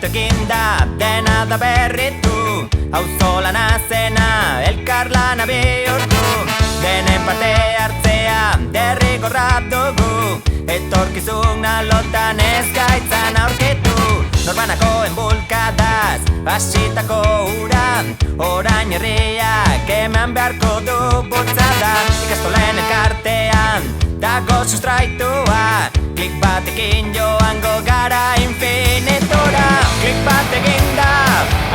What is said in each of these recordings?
bat eginda dena da berritu, auzolan azena elkarlana bihurtu. Denen parte hartzea derrigorra dugu, etorkizuna lotan ezkaitzan aurkitu. Norbanakoen bulkadaz hasitako ura, orain herriak eman beharko du bultzada. Ikastolen elkartean dago sustraitua, klik batekin joango gara infinitura. Klik batekin da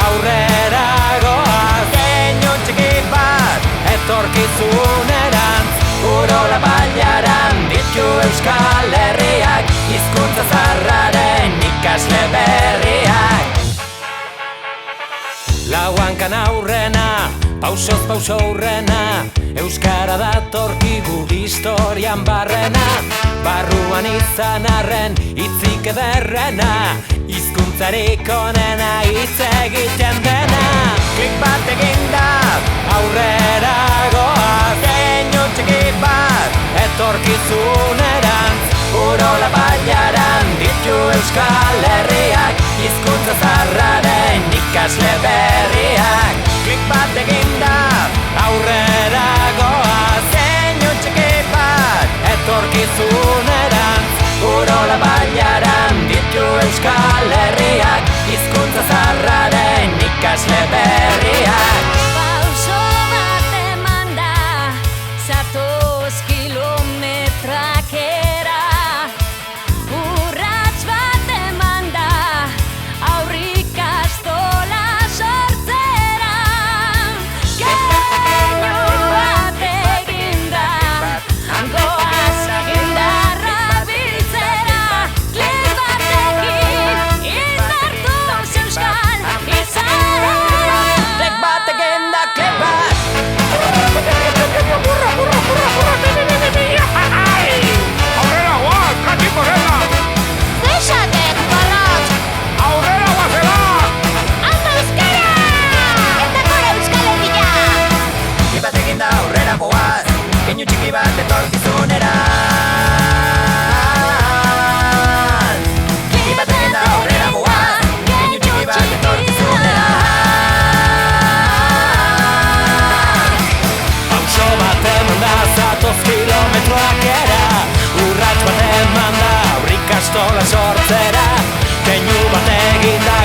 aurrera goaz, keinu txiki bat etorkizunerantz. Urola bailaran ditu Euskal Herriak, hizkuntza zaharraren ikasle berriak. Lauankan aurrena, pausoz pauso aurrena, euskara datorkigu historian barrena. Barruan izan arren hitzik ederrena, hizkuntzarik onena hitz egiten dena. Klik bat eginda aurrera goaz, keinu txiki bat etorkizunerantz. Urola bailaran ditu Euskal Herriak, hizkuntza zaharraren ikasle berriak. Klik bat eginda aurrera goaz, keinu txiki bat etorkizunerantz. Urola bailaran ditu Euskal Herriak, hizkuntza zaharraren ikasle berriak. Pauso bat emanda, zatoz kilometrakera. Urrats bat emanda, aurrikastola sortzera. Keinu bat eginda, goaz indarra biltzera. Klik batekin indartuz euskal izana. Klik bat eginda, klik bat. Aurrera goaz, kati korrela! Zeixatek, balot! Aurrera goazela! Alta euskara! Eta gora Euskal Herria! Klik bat eginda aurrera goaz, keinu txiki bat etorkizunerantz. Klik bat eginda aurrera goaz, keinu txiki bat etorkizunerantz. Pauso bat emanda, zatoz kilometroak era. Urrats bat emanda, aurrikastola sortzera. Keinu bat eginda